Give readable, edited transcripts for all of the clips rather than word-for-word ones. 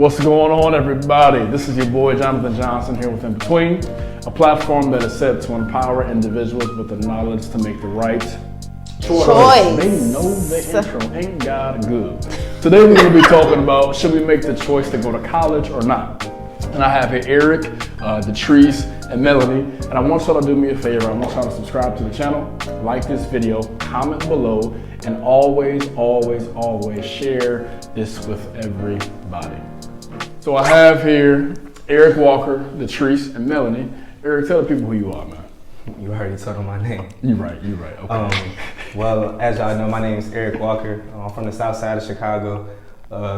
What's going on, everybody? This is your boy Jonathan Johnson here with InBETWEEN, a platform that is set to empower individuals with the knowledge to make the right choice. They know the intro ain't God good. Today we're going to be talking about, should we make the choice to go to college or not? And I have here Eric, Detrice, and Melanie. And I want y'all to do me a favor. I want y'all to subscribe to the channel, like this video, comment below, and always share this with everybody. So I have here Eric Walker, Detrice, and Melanie. Eric, tell the people who you are, man. You already told them my name. You're right. Okay. Well, as y'all know, my name is Eric Walker. I'm from the south side of Chicago.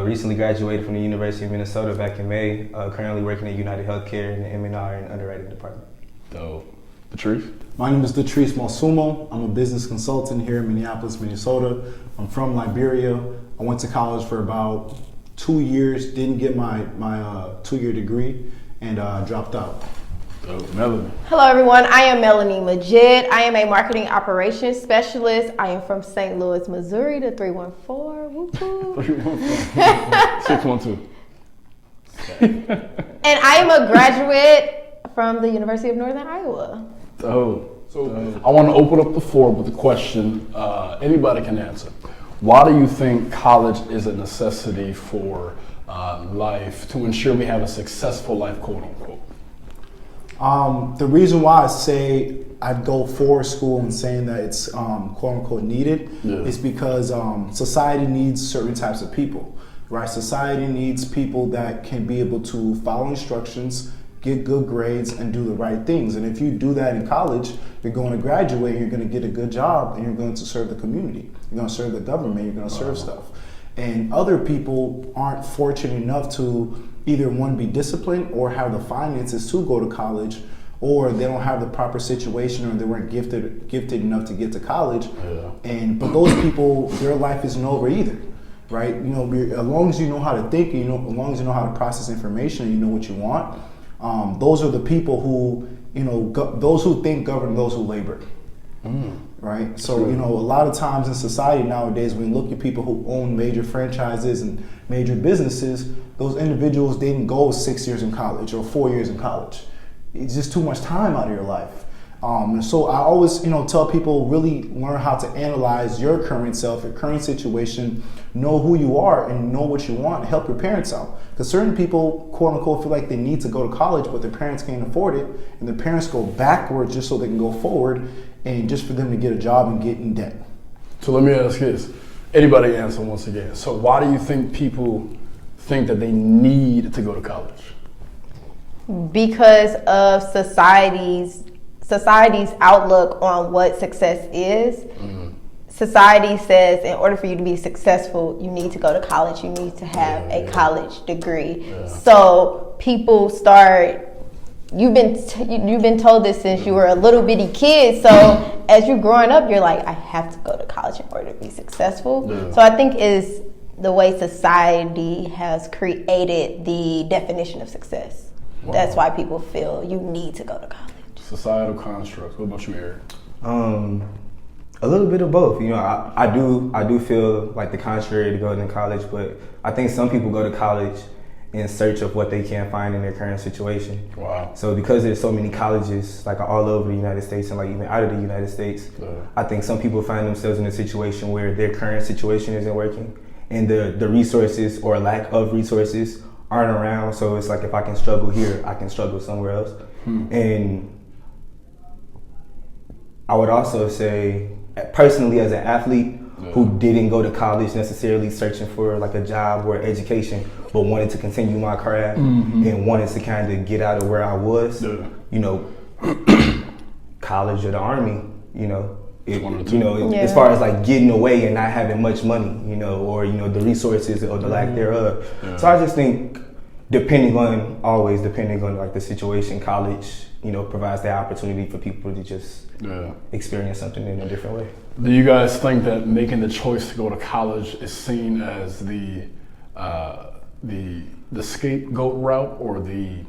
Recently graduated from the University of Minnesota back in May. Currently working at United Healthcare in the M&R and underwriting department. Dope. Detrice? My name is Detrice Mosumo. I'm a business consultant here in Minneapolis, Minnesota. I'm from Liberia. I went to college for about 2 years, didn't get my 2-year degree, and dropped out. Dope. Melanie? Hello everyone, I am Melanie Majid. I am a marketing operations specialist. I am from St. Louis, Missouri, the 314. Woo-hoo. 612. And I am a graduate from the University of Northern Iowa. So I want to open up the floor with a question anybody can answer. Why do you think college is a necessity for life, to ensure we have a successful life, quote unquote? The reason why I say I'd go for school and saying that it's quote unquote needed is because society needs certain types of people, right? Society needs people that can be able to follow instructions, get good grades, and do the right things. And if you do that in college, you're going to graduate, you're going to get a good job, and you're going to serve the community. You're going to serve the government, you're going to serve stuff. And other people aren't fortunate enough to either one, be disciplined or have the finances to go to college, or they don't have the proper situation, or they weren't gifted enough to get to college. But those people, their life isn't over either, right? You know, as long as you know how to think, as long as you know how to process information, and you know what you want, those are the people who, those who think govern those who labor. Right? So, a lot of times in society nowadays, when you look at people who own major franchises and major businesses, those individuals didn't go 6 years in college or 4 years in college. It's just too much time out of your life. So I always, tell people, really learn how to analyze your current self, your current situation, know who you are and know what you want, help your parents out. Because certain people, quote unquote, feel like they need to go to college, but their parents can't afford it. And their parents go backwards just so they can go forward, and just for them to get a job and get in debt. So let me ask this. Anybody answer once again. So why do you think people think that they need to go to college? Because of society's outlook on what success is. Society says in order for you to be successful, you need to go to college, you need to have a college degree. So people start, you've been told this since you were a little bitty kid, so as you're growing up, you're like, I have to go to college in order to be successful. So I think is the way society has created the definition of success. That's why people feel you need to go to college. Societal constructs. What about you, Eric? A little bit of both. I do feel like the contrary to going to college, but I think some people go to college in search of what they can't find in their current situation. Wow. So because there's so many colleges like all over the United States and like even out of the United States, I think some people find themselves in a situation where their current situation isn't working and the resources or lack of resources aren't around. So it's like, if I can struggle here, I can struggle somewhere else. And I would also say, personally as an athlete who didn't go to college necessarily searching for like a job or education, but wanted to continue my craft and wanted to kind of get out of where I was, college or the army, as far as like getting away and not having much money, or, the resources or the lack thereof. So I just think depending on like the situation, college, provides the opportunity for people to just experience something in a different way. Do you guys think that making the choice to go to college is seen as the scapegoat route, or the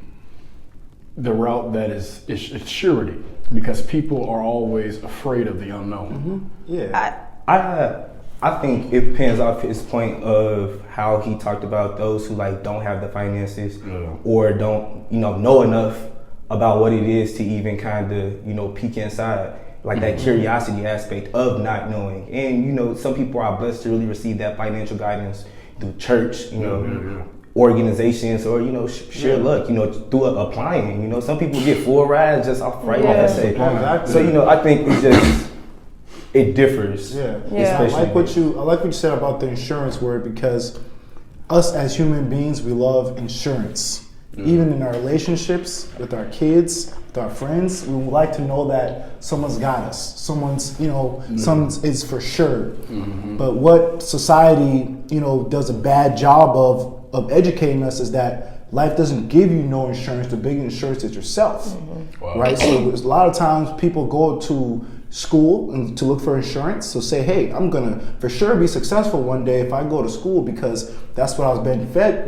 route that is surety? Because people are always afraid of the unknown. Yeah. I I think it depends off his point of how he talked about those who like don't have the finances or don't, know enough about what it is to even kind of, peek inside. Like that curiosity aspect of not knowing. And, some people are blessed to really receive that financial guidance through church, organizations or, sheer luck, through applying. Some people get full rides just off right off the say. So, I think it's just, it differs. Yeah. I like what you said about the insurance word, because us as human beings, we love insurance. Even in our relationships with our kids, with our friends, we would like to know that someone's got us. Someone's is for sure. But what society, does a bad job of educating us is that life doesn't give you no insurance. The big insurance is yourself, right? So a lot of times people go to school and to look for insurance. So say, hey, I'm gonna for sure be successful one day if I go to school because that's what I was being fed,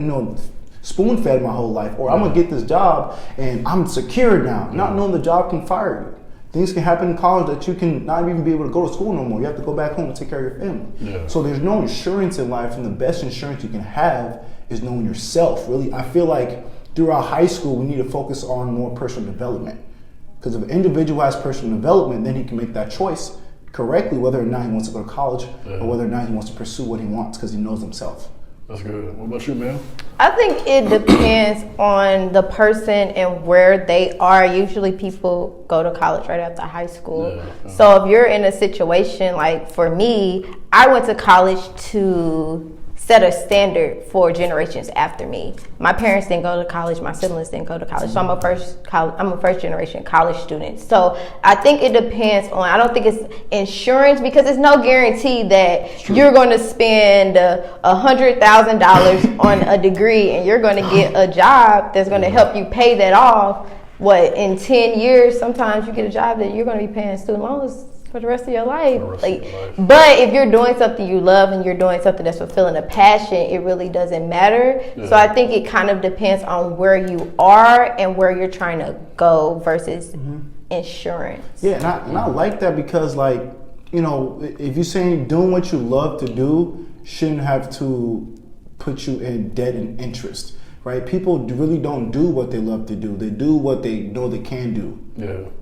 spoon fed my whole life. Or I'm gonna get this job and I'm secure now, not knowing the job can fire you. Things can happen in college that you can not even be able to go to school no more. You have to go back home and take care of your family. So there's no insurance in life, and the best insurance you can have is knowing yourself. Really, I feel like throughout high school, we need to focus on more personal development. Because if an individual has personal development, then he can make that choice correctly, whether or not he wants to go to college or whether or not he wants to pursue what he wants because he knows himself. That's good. What about you, man? I think it depends on the person and where they are. Usually people go to college right after high school. So if you're in a situation like for me, I went to college to set a standard for generations after me. My parents didn't go to college, my siblings didn't go to college, so I'm a first generation college student. So I think it depends on, I don't think it's insurance because it's no guarantee that you're going to spend $100,000 on a degree and you're going to get a job that's going to help you pay that off. What, in 10 years, sometimes you get a job that you're going to be paying student loans for the rest of your life. But if you're doing something you love and you're doing something that's fulfilling a passion, it really doesn't matter. So I think it kind of depends on where you are and where you're trying to go versus insurance. Yeah, and I like that because, like, if you're saying doing what you love to do shouldn't have to put you in debt and interest. Right? People really don't do what they love to do. They do what they know they can do.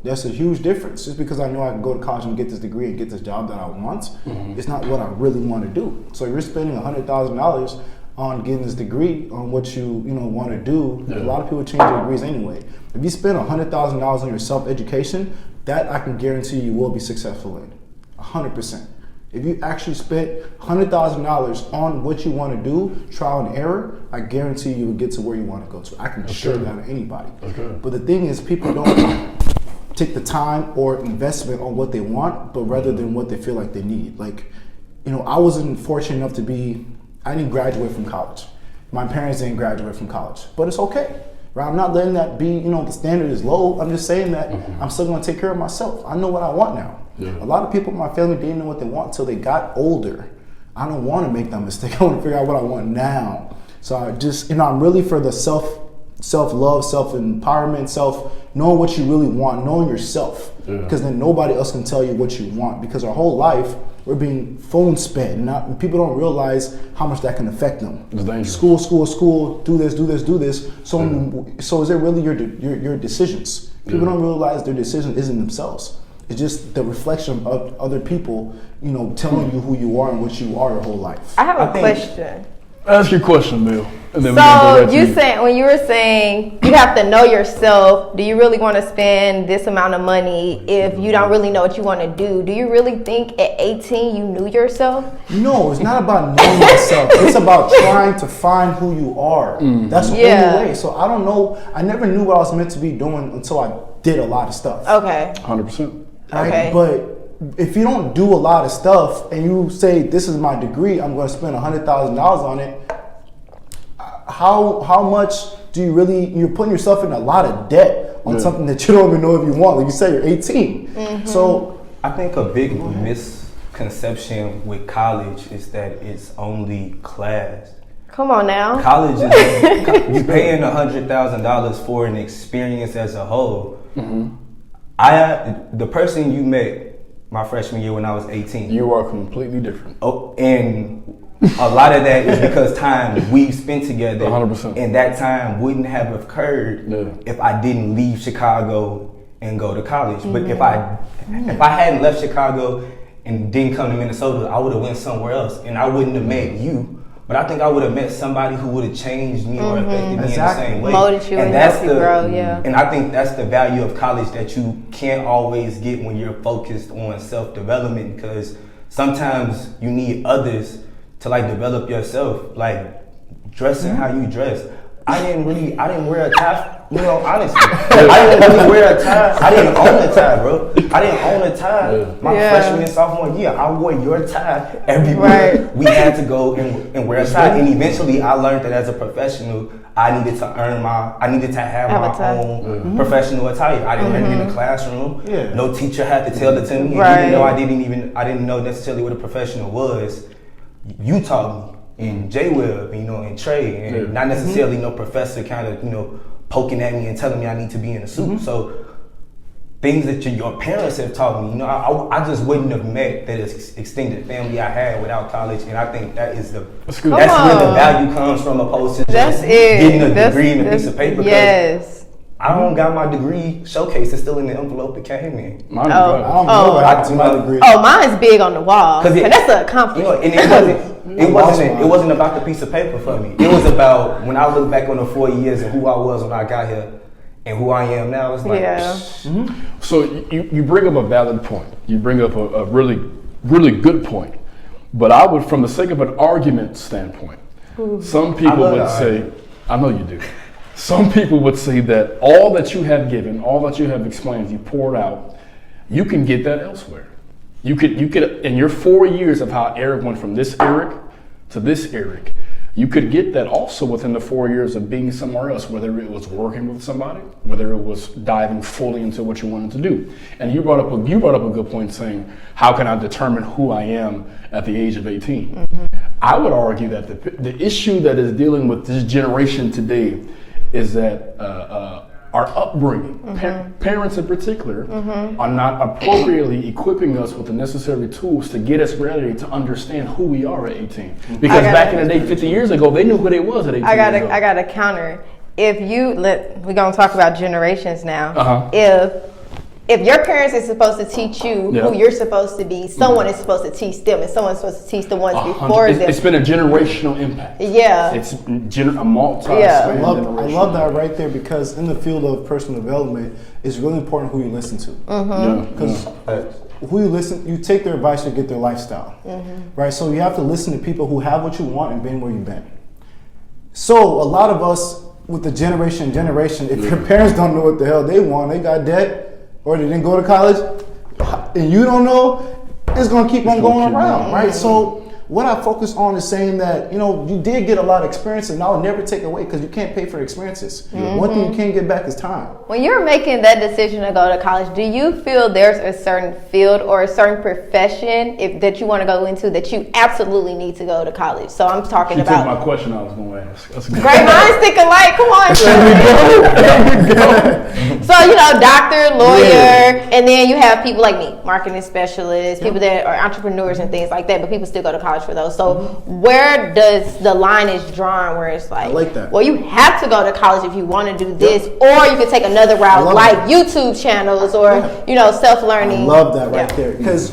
That's a huge difference. Just because I know I can go to college and get this degree and get this job that I want, it's not what I really want to do. So you're spending $100,000 on getting this degree on what you want to do. A lot of people change their degrees anyway. If you spend $100,000 on your self-education, that I can guarantee you will be successful in, 100%. If you actually spent $100,000 on what you want to do, trial and error, I guarantee you will get to where you want to go to. I can assure that to anybody. But the thing is, people don't take the time or investment on what they want, but rather than what they feel like they need. Like, I wasn't fortunate enough to I didn't graduate from college. My parents didn't graduate from college, but it's okay. Right? I'm not letting that be, the standard is low. I'm just saying that I'm still going to take care of myself. I know what I want now. A lot of people in my family didn't know what they want until they got older. I don't want to make that mistake. I want to figure out what I want now. So I just, I'm really for the self-love, self-empowerment, knowing what you really want, knowing yourself. Because then nobody else can tell you what you want. Because our whole life, we're being phone sped. And people don't realize how much that can affect them. School, do this. So is it really your decisions? People don't realize their decision isn't themselves. It's just the reflection of other people, telling you who you are and what you are your whole life. I have a question. Ask your question, Bill. And then so when you were saying you have to know yourself, do you really want to spend this amount of money if you don't really know what you want to do? Do you really think at 18 you knew yourself? No, it's not about knowing yourself. It's about trying to find who you are. That's the only way. So I don't know. I never knew what I was meant to be doing until I did a lot of stuff. Okay. 100%. Right? Okay. But if you don't do a lot of stuff and you say, this is my degree, I'm going to spend $100,000 on it, how much do you really, you're putting yourself in a lot of debt on something that you don't even know if you want. Like you say, you're 18. So I think a big misconception with college is that it's only class. Come on now. College is, you're paying $100,000 for an experience as a whole. The person you met my freshman year when I was 18. You are completely different. Oh, and a lot of that is because time we've spent together. 100%. And that time wouldn't have occurred if I didn't leave Chicago and go to college. But if I hadn't left Chicago and didn't come to Minnesota, I would have went somewhere else, and I wouldn't have met you. But I think I would have met somebody who would have changed me or affected me in the same way. Molded you and helped you grow, And I think that's the value of college that you can't always get when you're focused on self-development, because sometimes you need others to like develop yourself, like dressing how you dress. I didn't wear a tie, you know, honestly. I didn't really wear a tie. I didn't own a tie, bro. I didn't own a tie. My freshman and sophomore year, I wore your tie everywhere. Right. We had to go and wear a tie. And eventually I learned that as a professional, I needed to have my own professional attire. I didn't learn it in the classroom. Yeah. No teacher had to tell it to me. Right. Even though I didn't know necessarily what a professional was, you taught me. And J-Web, you know, and Trey, and not necessarily no professor kind of, you know, poking at me and telling me I need to be in a suit. So things that your parents have taught me, you know, I just wouldn't have met that extended family I had without college. And I think that is that's where the value comes from, opposed to just getting a degree and a piece of paper. Yes. I don't got my degree showcase. It's still in the envelope it came in. I don't know what happened to my degree. Oh, mine's big on the wall. Cause that's an accomplishment. You know, it wasn't about the piece of paper for me. It was about when I look back on the 4 years and who I was when I got here and who I am now. It's like, So you bring up a valid point. You bring up a really, really good point. But I would, from the sake of an argument standpoint, some people would say, I know you do. Some people would say that all that you have given, all that you have explained, you poured out, you can get that elsewhere. You could, in your 4 years of how Eric went from this Eric to this Eric, you could get that also within the 4 years of being somewhere else, whether it was working with somebody, whether it was diving fully into what you wanted to do. And you brought up a good point saying, how can I determine who I am at the age of 18? I would argue that the issue that is dealing with this generation today is that our upbringing, parents in particular, are not appropriately equipping us with the necessary tools to get us ready to understand who we are at 18. Because back in the day, 50 years ago, they knew who they was at 18 I got a counter. If we're gonna talk about generations now. If your parents are supposed to teach you who you're supposed to be, someone is supposed to teach them, and someone's supposed to teach the ones before them. It's been a generational impact. Yeah. It's a multi-span I love that right there, because in the field of personal development, it's really important who you listen to. Because who you listen, you take their advice, you get their lifestyle. Right? So you have to listen to people who have what you want and been where you've been. So a lot of us, with the generation, if your parents don't know what the hell they want, they got debt, or they didn't go to college, and you don't know, it's gonna keep on going around, right? So what I focus on is saying that, you know, you did get a lot of experience, and I'll never take away, because you can't pay for experiences. One thing you can't get back is time. When you're making that decision to go to college, do you feel there's a certain field or a certain profession that you want to go into that you absolutely need to go to college? So I'm talking about. You took my question I was going to ask. That's good. Great minds think alike. Come on. So, you know, doctor, lawyer, and then you have people like me, marketing specialists, people that are entrepreneurs and things like that, but people still go to college for those. So where does the line is drawn where it's like, I like that. Well, you have to go to college if you want to do this, or you can take another route like YouTube channels or, you know, self-learning. I love that right there. Because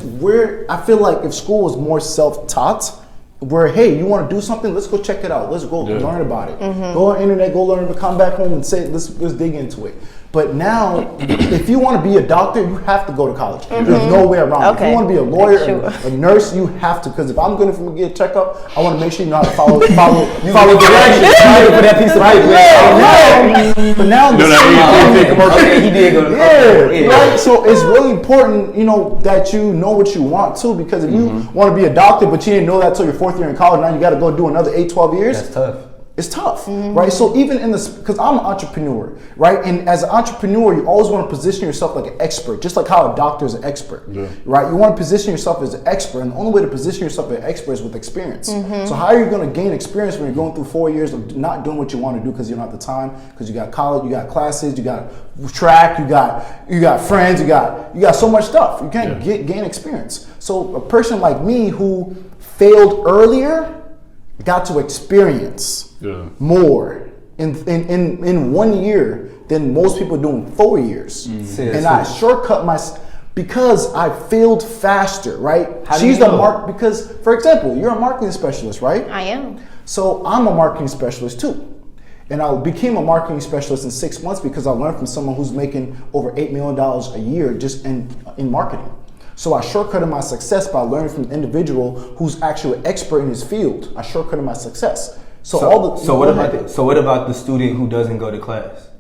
I feel like if school was more self-taught, where, hey, you want to do something, let's go check it out. Let's go learn about it. Go on the internet, go learn, come back home and say, let's dig into it. But now, if you want to be a doctor, you have to go to college. There's no way around it. If you want to be a lawyer, a nurse, you have to. Because if I'm going to get a checkup, I want to make sure you know how to follow directions. For that piece of paper. But now, he did go to college. Right? So it's really important, you know, that you know what you want too. Because if you want to be a doctor, but you didn't know that till your 4th year in college, now you got to go do another 8, 12 years. That's tough. It's tough, right? So even in this, because I'm an entrepreneur, right? And as an entrepreneur, you always want to position yourself like an expert, just like how a doctor is an expert, right? You want to position yourself as an expert, and the only way to position yourself as an expert is with experience. So how are you going to gain experience when you're going through 4 years of not doing what you want to do because you don't have the time, because you got college, you got classes, you got track, you got friends, you got so much stuff. You can't gain experience. So a person like me who failed earlier got to experience more in 1 year than most people do in 4 years. And I shortcut because I failed faster, right? Because, for example, you're a marketing specialist, right? I am. So I'm a marketing specialist too. And I became a marketing specialist in 6 months because I learned from someone who's making over $8 million a year just in marketing. So I shortcutted my success by learning from an individual who's actually an expert in his field. I shortcutted my success. So what about the student who doesn't go to class?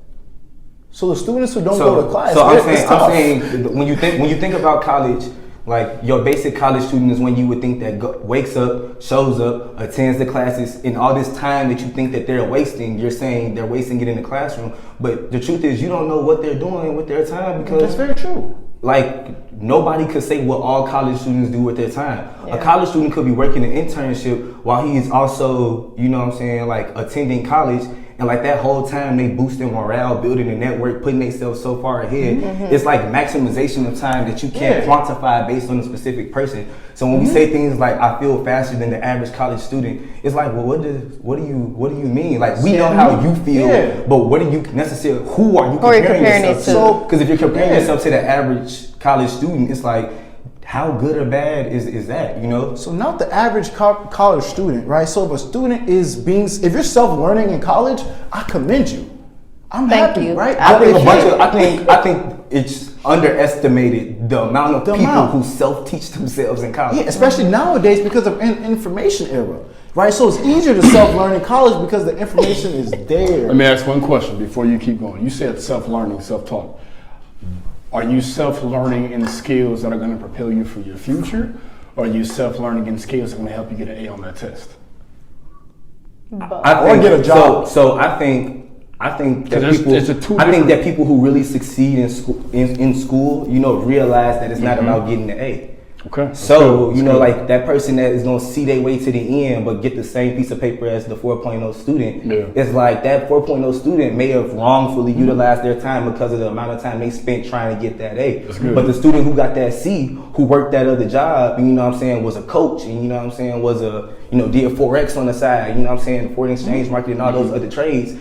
So the students who don't go to class. So I'm saying when you think about college, like your basic college student is when you would think that wakes up, shows up, attends the classes, and all this time that you think that they're wasting, you're saying they're wasting it in the classroom. But the truth is, you don't know what they're doing with their time because that's very true. Like nobody could say what all college students do with their time. A college student could be working an internship while he's also, you know what I'm saying, like attending college. And like that whole time they boosting morale, building a network, putting themselves so far ahead. It's like maximization of time that you can't quantify based on a specific person. So when we say things like I feel faster than the average college student, it's like, well, what do you mean? Like we know how you feel, but what do you necessarily? Who are you comparing yourself to? Because if you're comparing yourself to the average college student, it's like, how good or bad is that, you know? So not the average college student, right? So if a student if you're self-learning in college, I commend you. I'm happy, right? I think it's underestimated the amount of people who self-teach themselves in college. Yeah, especially nowadays because of information era, right? So it's easier to self-learn in college because the information is there. Let me ask one question before you keep going. You said self-learning, self-taught. Are you self-learning in skills that are going to propel you for your future? Or are you self-learning in skills that are going to help you get an A on that test? Or get a job. So I think that people who really succeed in school, you know, realize that it's not about getting an A. Okay. So, you know, like that person that is going to see their way to the end, but get the same piece of paper as the 4.0 student. It's like that 4.0 student may have wrongfully utilized their time because of the amount of time they spent trying to get that A. But the student who got that C, who worked that other job, and, you know what I'm saying, was a coach, and, you know what I'm saying, was did Forex on the side, you know what I'm saying, foreign exchange market and all those other trades.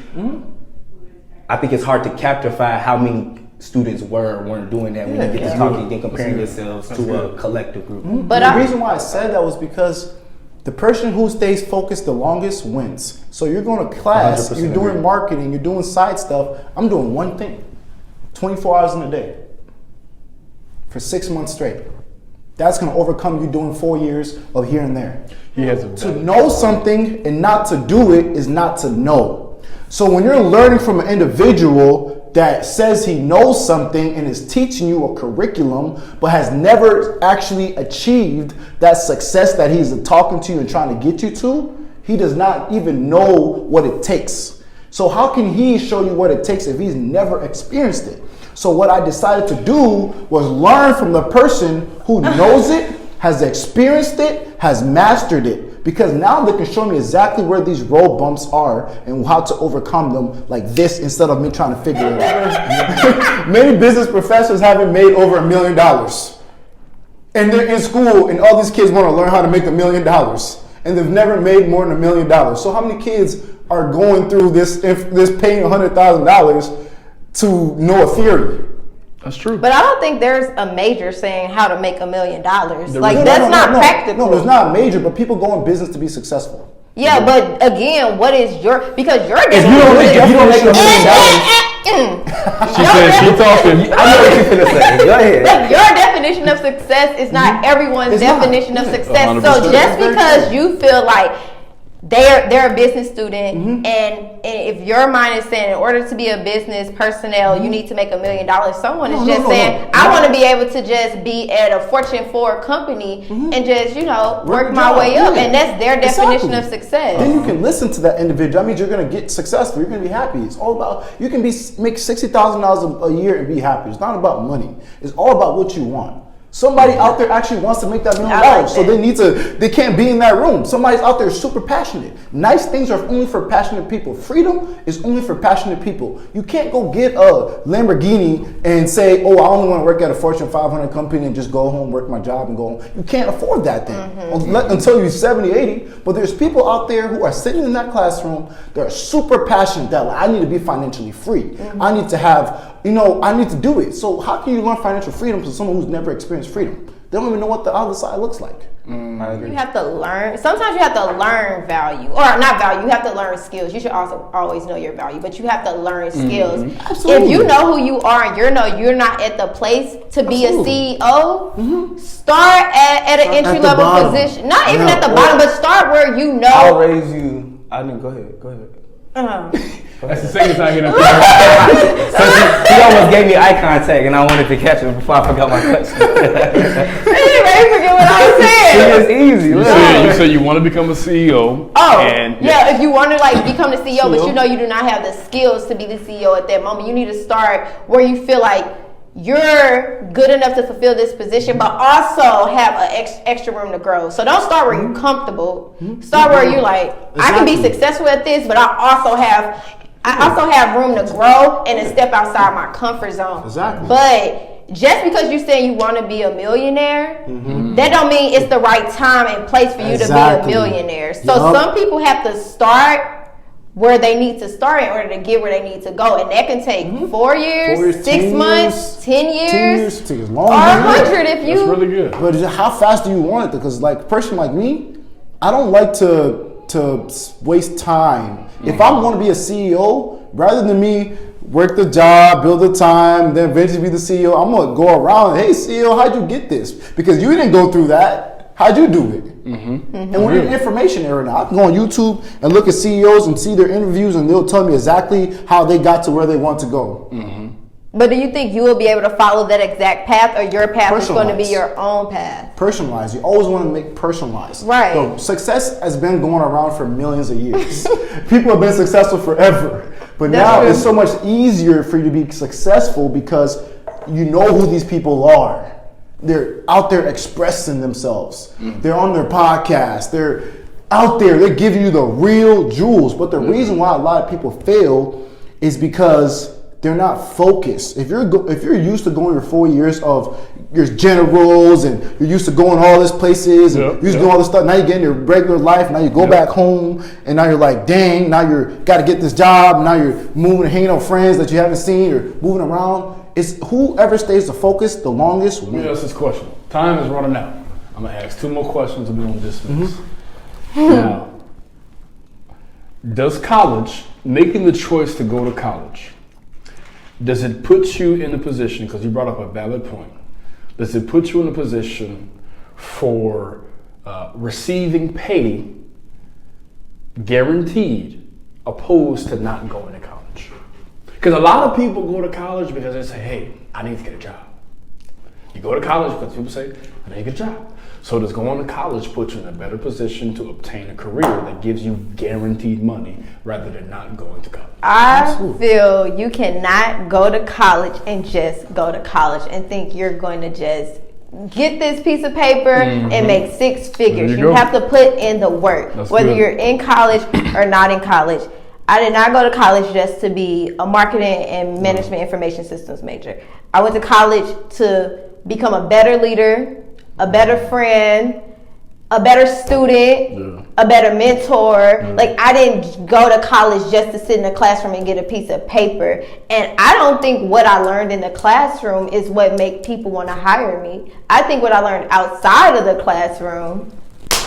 I think it's hard to captify how many students weren't doing that when you get to talking and comparing yourselves to a collective group. But the reason why I said that was because the person who stays focused the longest wins. So you're going to class, you're doing marketing, you're doing side stuff. I'm doing one thing, 24 hours in a day for 6 months straight. That's going to overcome you doing 4 years of here and there. To know something and not to do it is not to know. So when you're learning from an individual that says he knows something and is teaching you a curriculum, but has never actually achieved that success that he's talking to you and trying to get you to, he does not even know what it takes. So how can he show you what it takes if he's never experienced it? So what I decided to do was learn from the person who knows it, has experienced it, has mastered it. Because now they can show me exactly where these road bumps are and how to overcome them like this instead of me trying to figure it out. Many business professors haven't made over $1 million. And they're in school and all these kids want to learn how to make $1 million. And they've never made more than $1 million. So how many kids are going through this paying $100,000 to know a theory? That's true. But I don't think there's a major saying how to make $1 million. Like that's not practical. No, there's not a major, but people go in business to be successful. Yeah, but again, what is because you're if you don't make $1 million. She said she talking. I know what you're gonna say. Go ahead. But your definition of success is not everyone's definition of success. 100%. So just because you feel like they're a business student, and if your mind is saying in order to be a business personnel you need to make $1 million, someone is just saying I want to be able to just be at a Fortune 4 company and just work my way up, and that's their definition of success. Then you can listen to that individual. That means you're going to get successful. You're going to be happy. It's all about, you can make $60,000 a year and be happy. It's not about money. It's all about what you want. Somebody out there actually wants to make that $1 million, so they can't be in that room. Somebody's out there super passionate. Nice things are only for passionate people. Freedom is only for passionate people. You can't go get a Lamborghini and say, oh, I only want to work at a Fortune 500 company and just go home, work my job and go home. You can't afford that thing until you're 70, 80. But there's people out there who are sitting in that classroom that are super passionate that I need to be financially free. I need to have, I need to do it. So how can you learn financial freedom from someone who's never experienced freedom? They don't even know what the other side looks like. I agree. You have to learn. Sometimes you have to learn value, or not value. You have to learn skills. You should also always know your value, but you have to learn skills. Absolutely. If you know who you are and you're not at the place to be a CEO, start at an entry level position. Not even at the bottom, but start where you know. I'll raise you. I didn't. Go ahead. That's the second time you done. He almost gave me eye contact, and I wanted to catch him before I forgot my question. I forget what I was saying. It's easy. You said you want to become a CEO. If you want to become the CEO, but you do not have the skills to be the CEO at that moment. You need to start where you feel like you're good enough to fulfill this position, but also have an extra room to grow. So don't start where you're comfortable. Start where you're like, I can be successful at this, but I also have room to grow and to step outside my comfort zone. Exactly. But just because you're saying you want to be a millionaire, that don't mean it's the right time and place for you to be a millionaire. So some people have to start where they need to start in order to get where they need to go, and that can take 4 years, 6 months, 10 years, take as long or 100 if you. That's really good. But how fast do you want it? Because like a person like me, I don't like to waste time. If I want to be a CEO, rather than me work the job, build the time, then eventually be the CEO, I'm gonna go around. Hey CEO, how'd you get this? Because you didn't go through that. How'd you do it? And we're in the information era now. I can go on YouTube and look at CEOs and see their interviews, and they'll tell me exactly how they got to where they want to go. But do you think you will be able to follow that exact path, or your path is going to be your own path? Personalized. You always want to make personalized. Right. So success has been going around for millions of years. People have been successful forever. But now it's so much easier for you to be successful because you know who these people are. They're out there expressing themselves. They're on their podcast. They're out there. They're giving you the real jewels. But the reason why a lot of people fail is because they're not focused. If you're used to going your 4 years of your generals and you're used to going all these places and you're used to doing all this stuff, now you get in your regular life, now you go back home and now you're like, dang, now you're got to get this job, now you're moving and hanging out with friends that you haven't seen or moving around. It's whoever stays the focus the longest wins. Let me ask this question. Time is running out. I'm going to ask 2 more questions and we're going to dismiss. Now, does college, making the choice to go to college, does it put you in a position, because you brought up a valid point, does it put you in a position for receiving pay guaranteed opposed to not going to college? Because a lot of people go to college because they say, hey, I need to get a job. You go to college because people say, I need to get a job. So does going to college put you in a better position to obtain a career that gives you guaranteed money rather than not going to college? I feel you cannot go to college and just go to college and think you're going to just get this piece of paper and make 6 figures. You have to put in the work, whether you're in college or not in college. I did not go to college just to be a marketing and management information systems major. I went to college to become a better leader, a better friend, a better student, a better mentor. Like, I didn't go to college just to sit in a classroom and get a piece of paper. And I don't think what I learned in the classroom is what make people want to hire me. I think what I learned outside of the classroom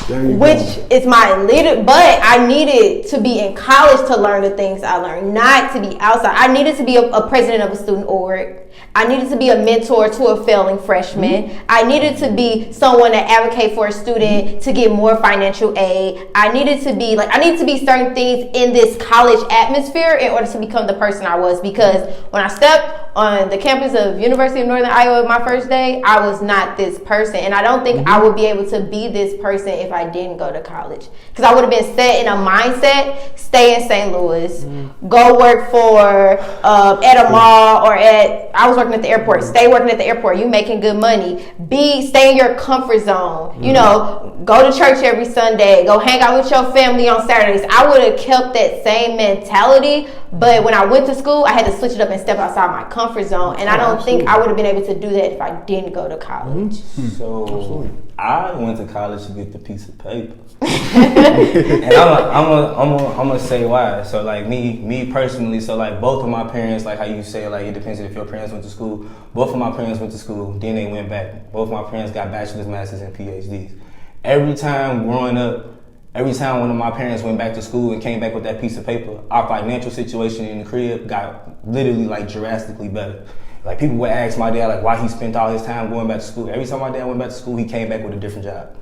which is my leader. But I needed to be in college to learn the things I learned, not to be outside. I needed to be a president of a student org. I needed to be a mentor to a failing freshman. I needed to be someone that advocate for a student to get more financial aid. I needed to be certain things in this college atmosphere in order to become the person I was. Because when I stepped on the campus of University of Northern Iowa my first day, I was not this person. And I don't think I would be able to be this person if I didn't go to college. Because I would have been set in a mindset, stay in St. Louis, go work for at a mall or I was working at the airport. Stay working at the airport. You making good money. Stay in your comfort zone. You know, go to church every Sunday. Go hang out with your family on Saturdays. I would have kept that same mentality. But when I went to school, I had to switch it up and step outside my comfort zone. And I don't think I would have been able to do that if I didn't go to college. So I went to college to get the piece of paper. And I'm gonna say why. So like me personally, so like both of my parents, like how you say, like it depends if your parents went to school. Both of my parents went to school, then they went back. Both of my parents got bachelor's, master's, and PhDs. Every time growing up, every time one of my parents went back to school and came back with that piece of paper, our financial situation in the crib got literally like drastically better. Like people would ask my dad like why he spent all his time going back to school. Every time my dad went back to school, he came back with a different job.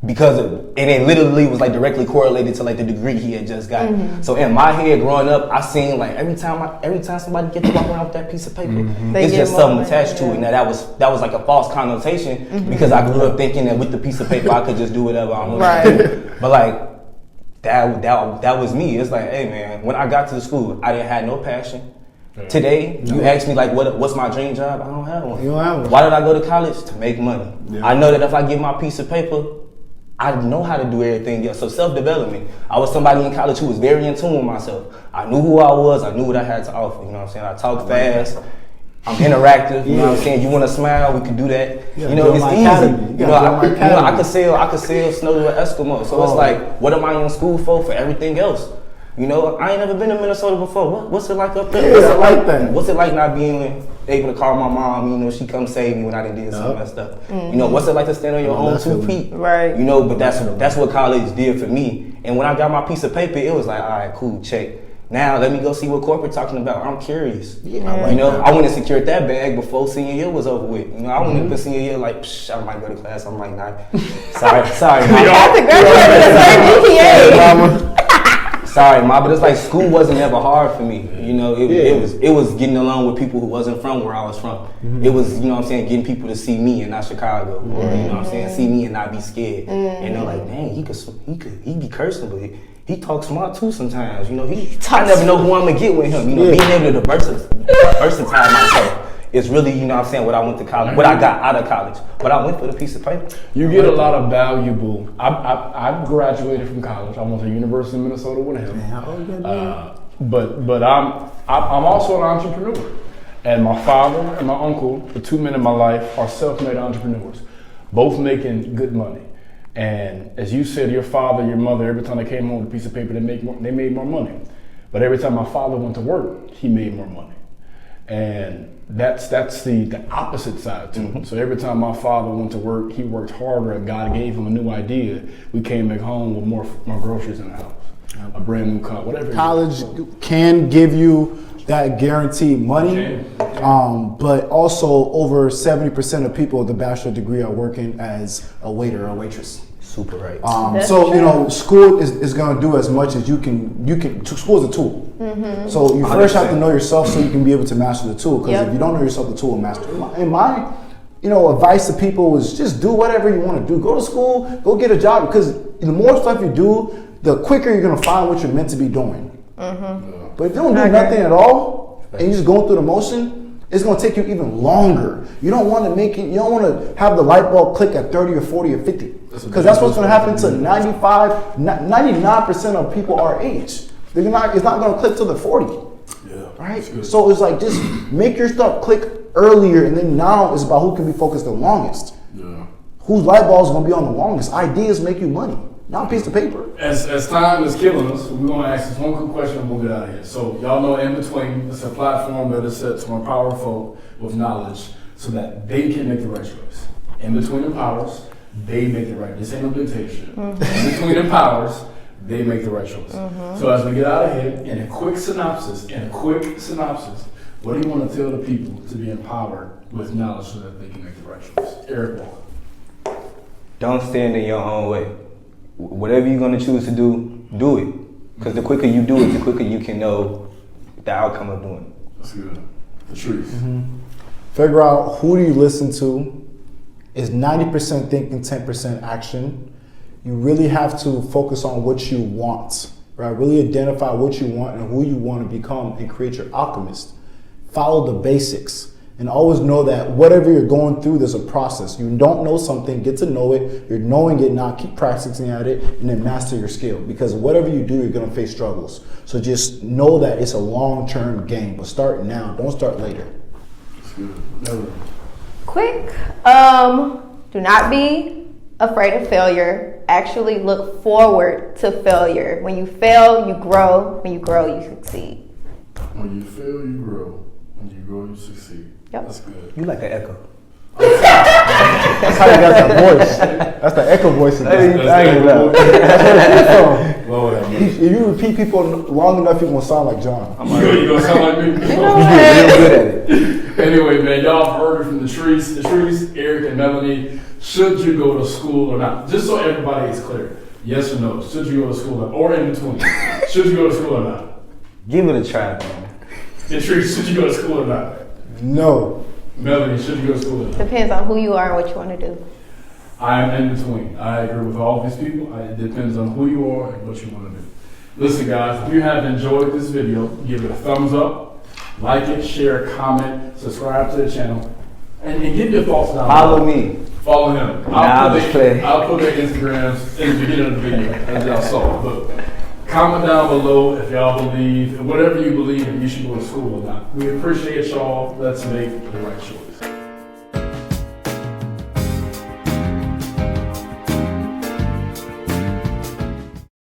And it literally was like directly correlated to like the degree he had just got. So in my head growing up, I seen like every time somebody gets to walk around with that piece of paper, it's just something attached to it. Now that was like a false connotation because I grew up thinking that with the piece of paper I could just do whatever I wanted to do. But like that was me. It's like, hey man, when I got to the school, I didn't have no passion. Today, you ask me like what's my dream job? I don't have one. You don't have one. Why did I go to college? To make money. Yeah. I know that if I get my piece of paper, I know how to do everything else. So self-development. I was somebody in college who was very in tune with myself. I knew who I was. I knew what I had to offer. You know what I'm saying? I talk fast. I'm interactive. You know what I'm saying? You want to smile? We can do that. You know, it's easy. You know, I could sell snow to an Eskimo. So it's like, what am I in school for everything else? You know, I ain't never been to Minnesota before. What's it like up there? What's it like not being able to call my mom? You know, she come save me when I done did some messed up. You know, what's it like to stand on your own 2 feet? Right. You know, but that's what college did for me. And when I got my piece of paper, it was like, all right, cool, check. Now let me go see what corporate talking about. I'm curious. Yeah. You know, I went and secured that bag before senior year was over with. You know, I went into senior year like, I might go to class. I'm like, nah. Sorry. You have to graduate with a certain GPA. Sorry, Ma, but it's like school wasn't ever hard for me. You know, it was getting along with people who wasn't from where I was from. It was, you know what I'm saying, getting people to see me and not Chicago. Or, you know what I'm saying, see me and not be scared. And they're like, dang, he be cursing, but he talks smart too sometimes. You know, I never know who I'm gonna get with him. You know, being able to versatile myself. It's really, you know what I'm saying, what I went to college, what I got out of college. But I went for the piece of paper. You get a lot of valuable. I graduated from college. I went to the University of Minnesota with him. But I'm also an entrepreneur. And my father and my uncle, the two men in my life, are self-made entrepreneurs, both making good money. And as you said, your father, your mother, every time they came home with a piece of paper, they made more money. But every time my father went to work, he made more money. And that's the opposite side to it. So every time my father went to work, he worked harder and God gave him a new idea. We came back home with more groceries in the house, a brand new car, whatever. College can give you that guaranteed money, but also over 70% of people with a bachelor degree are working as a waiter or a waitress. Super right. So you know, school is going to do as much as you can. School is a tool. So you first have to know yourself so you can be able to master the tool. Because if you don't know yourself, the tool will master. And my advice to people is just do whatever you want to do. Go to school, go get a job. Because the more stuff you do, the quicker you're going to find what you're meant to be doing. But if you don't do nothing at all and you're just going through the motion, it's going to take you even longer. You don't want to make it. You don't want to have the light bulb click at 30 or 40 or 50. Because that's what's going to happen to 99% of people our age. It's not going to click till they're 40. Right? So it's like just make your stuff click earlier, and then now it's about who can be focused the longest. Whose light bulb is going to be on the longest. Ideas make you money, not a piece of paper. As time is killing us, we're going to ask this one quick question and we'll get out of here. So y'all know InBETWEEN, it's a platform that is set to empower folk with knowledge so that they can make the right choice. InBETWEEN empowers. they make the right. This ain't no dictatorship. Between the powers, they make the right choice. So as we get out of here, in a quick synopsis, what do you want to tell the people to be empowered with knowledge so that they can make the right choice? Eric Walker. Don't stand in your own way. Whatever you're going to choose to do, do it. Because the quicker you do it, the quicker you can know the outcome of doing it. That's good. The truth. Figure out who do you listen to. Is 90% thinking, 10% action. You really have to focus on what you want, right? Really identify what you want and who you want to become and create your alchemist. Follow the basics and always know that whatever you're going through, there's a process. You don't know something, get to know it. You're knowing it now, keep practicing at it and then master your skill because whatever you do, you're going to face struggles. So just know that it's a long-term game, but start now. Don't start later. That's good. Never. Quick, do not be afraid of failure. Actually look forward to failure. When you fail, you grow. When you grow, you succeed. When you fail, you grow. When you grow, you succeed. Yep. That's good. You like an echo. That's how you got that voice. That's the echo voice. That's Lord have mercy. If you repeat people long enough, you're going to sound like John. You gonna sound like me? You get real good at it. Anyway, man, y'all have heard it from the trees, Eric and Melanie. Should you go to school or not? Just so everybody is clear. Yes or no? Should you go to school or in between? Should you go to school or not? Give it a try, man. The trees, should you go to school or not? No. Melanie, should you go to school or not? Depends on who you are and what you want to do. I am in between. I agree with all of these people. It depends on who you are and what you want to do. Listen, guys, if you have enjoyed this video, give it a thumbs up. Like it, share, comment, subscribe to the channel, and give your thoughts down below. Follow me. Follow him. I'll put their Instagrams in the beginning of the video, as y'all saw. But comment down below if y'all believe, whatever you believe, you should go to school or not. We appreciate y'all. Let's make the right choice.